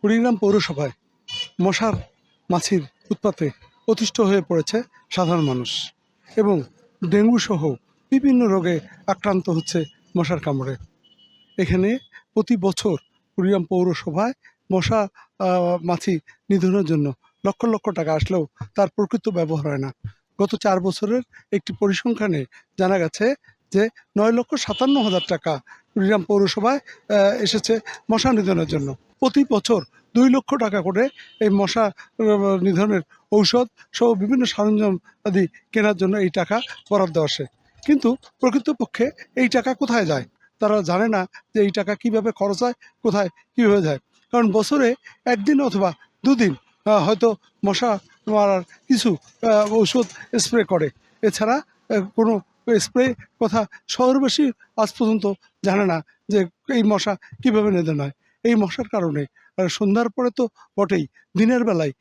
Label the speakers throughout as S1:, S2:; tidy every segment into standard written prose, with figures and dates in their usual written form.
S1: কুড়িগ্রাম পৌরসভায় মশার মাছির উৎপাতে অতিষ্ঠ হয়ে পড়েছে সাধারণ মানুষ এবং ডেঙ্গু সহ বিভিন্ন রোগে আক্রান্ত হচ্ছে মশার কামড়ে। এখানে প্রতি বছর কুড়িগ্রাম পৌরসভায় মশা মাছি নিধনের জন্য লক্ষ লক্ষ টাকা আসলেও তার প্রকৃত ব্যবহার হয় না। গত 4 বছরের একটি পরিসংখ্যানে জানা গেছে যে 9,57,000 টাকা কুড়িগ্রাম পৌরসভায় এসেছে মশা নিধনের জন্য। প্রতি বছর 2 লক্ষ টাকা করে এই মশা নিধনের ঔষধ সহ বিভিন্ন সরঞ্জাম আদি কেনার জন্য এই টাকা বরাদ্দ আসে। কিন্তু প্রকৃতপক্ষে এই টাকা কোথায় যায় তারা জানে না যে এই টাকা কিভাবে খরচ হয়, কোথায় কীভাবে যায়। কারণ বছরে একদিন অথবা 2 দিন হয়তো মশা মারার কিছু ঔষধ স্প্রে করে, এছাড়া কোনো স্প্রে কথা শহরবাসী আজ পর্যন্ত জানে না যে এই মশা কিভাবে নিধন হয়। এই মশার কারণে সন্ধ্যার পরে তো বটেই, দিনের বেলায়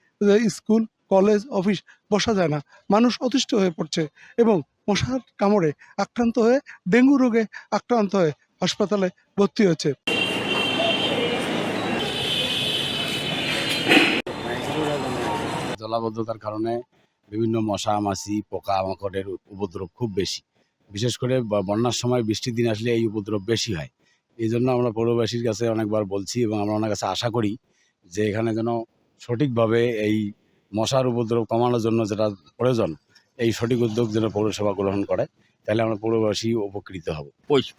S1: স্কুল কলেজ অফিস বসা যায় না, মানুষ অতিষ্ঠ হয়ে পড়ছে এবং মশার কামড়ে আক্রান্ত হয়ে ডেঙ্গু রোগে আক্রান্ত হয়ে হাসপাতালে ভর্তি হয়েছে।
S2: জলাবদ্ধতার কারণে বিভিন্ন মশা মাছি পোকা মাকড়ের উপদ্রব খুব বেশি, বিশেষ করে বন্যার সময় বৃষ্টির দিন আসলে এই উপদ্রব বেশি হয়। এই জন্য আমরা পৌরবাসীর কাছে অনেকবার বলছি এবং আমরা ওনার কাছে আশা করি যে এখানে যেন সঠিকভাবে এই মশার উপদ্রব কমানোর জন্য যেটা প্রয়োজন এই সঠিক উদ্যোগ যেন পৌরসভা গ্রহণ করে, তাহলে আমরা পৌরবাসী উপকৃত হব।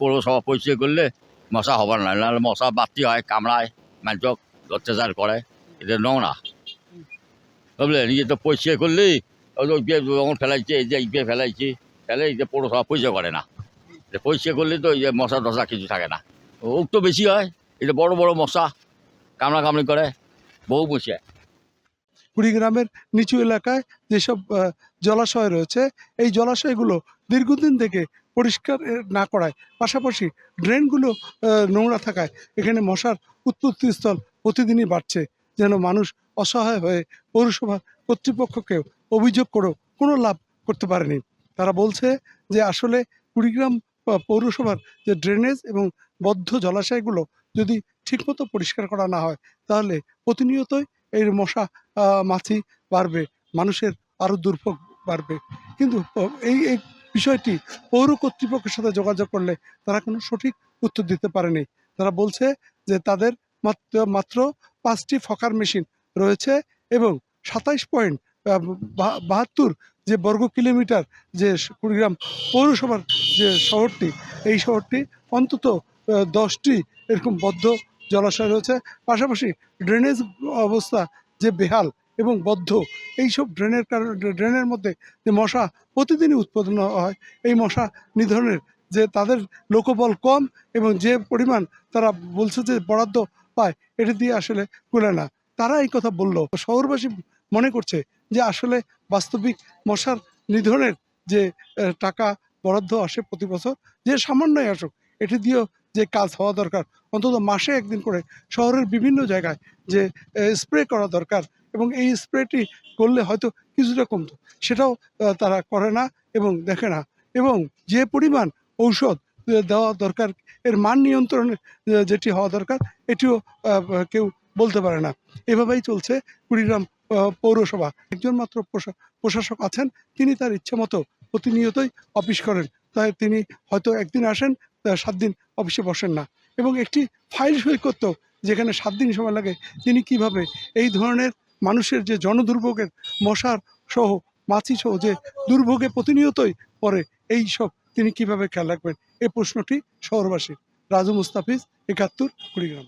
S3: পৌরসভা পরিষ্কার করলে মশা হবার না, নাহলে মশা বাড়তি হয়, কামড়ায়, মানুষ অত্যাচার করে, এটা নোংরা বুঝলেন। নিজে তো পরিষ্কার করলেই যখন ফেলাইছে এই যে ফেলাইছে ফেলে এই যে পৌরসভা পরিষ্কার করে না, পরিষ্কার করলে তো এই যে মশা টশা কিছু থাকে না, ও তো বেশি হয়। এটা বড় বড় মশা কামড়াকামড়ি করে, বহু মশা।
S1: কুড়িগ্রামের নিচু এলাকায় যেসব জলাশয় রয়েছে এই জলাশয়গুলো দীর্ঘদিন থেকে পরিষ্কার না করায়, পাশাপাশি ড্রেনগুলো নোংরা থাকায় এখানে মশার উৎপত্তিস্থল প্রতিদিনই বাড়ছে। যেন মানুষ অসহায় হয়ে পৌরসভা কর্তৃপক্ষকেও অভিযোগ করেও কোনো লাভ করতে পারেনি। তারা বলছে যে আসলে কুড়িগ্রাম পৌরসভার যে ড্রেনেজ এবং বদ্ধ জলাশয়গুলো যদি ঠিকমতো পরিষ্কার করা না হয় তাহলে প্রতিনিয়তই এই মশা মাছি বাড়বে, মানুষের আরও দুর্ভোগ বাড়বে। কিন্তু এই বিষয়টি পৌর কর্তৃপক্ষের সাথে যোগাযোগ করলে তারা কোনো সঠিক উত্তর দিতে পারেনি। তারা বলছে যে তাদের মাত্র 5টি ফকার মেশিন রয়েছে এবং 27.72 যে বর্গ কিলোমিটার যে কুড়িগ্রাম পৌরসভার যে শহরটি, এই শহরটি অন্তত 10টি এরকম বদ্ধ জলাশয় রয়েছে। পাশাপাশি ড্রেনেজ অবস্থা যে বেহাল এবং বদ্ধ, এইসব ড্রেনের মধ্যে যে মশা প্রতিদিনই উৎপাদন হয়, এই মশা নিধনের যে তাদের লোকবল কম এবং যে পরিমাণ তারা বলছে যে বরাদ্দ পায় এটি দিয়ে আসলে কুলে না। তারা এই কথা বলল, শহরবাসী মনে করছে যে আসলে বাস্তবিক মশার নিধনের যে টাকা বরাদ্দ আসে প্রতি বছর, যে সামান্যই আসুক, এটি দিয়েও যে কাজ হওয়া দরকার, অন্তত মাসে একদিন করে শহরের বিভিন্ন জায়গায় যে স্প্রে করা দরকার এবং এই স্প্রেটি করলে হয়তো কিছুটা কমতো, সেটাও তারা করে না এবং দেখে না। এবং যে পরিমাণ ঔষধ দেওয়া দরকার, এর মান নিয়ন্ত্রণের যেটি হওয়া দরকার এটিও কেউ বলতে পারে না। এভাবেই চলছে কুড়িগ্রাম পৌরসভা। একজন মাত্র প্রশাসক আছেন, তিনি তার ইচ্ছে মতো প্রতিনিয়তই অফিস করেন। তাই তিনি হয়তো একদিন আসেন, 7 দিন অফিসে বসেন না এবং একটি ফাইল সই করতেও যেখানে 7 দিন সময় লাগে, তিনি কিভাবে এই ধরনের মানুষের যে জনদুর্ভোগের মশার সহ মাছি সহ যে দুর্ভোগে প্রতিনিয়তই পড়ে, এই সব তিনি কিভাবে খেয়াল রাখবেন, এই প্রশ্নটি শহরবাসীর। রাজু মুস্তাফিজ, 71, কুড়িগ্রাম।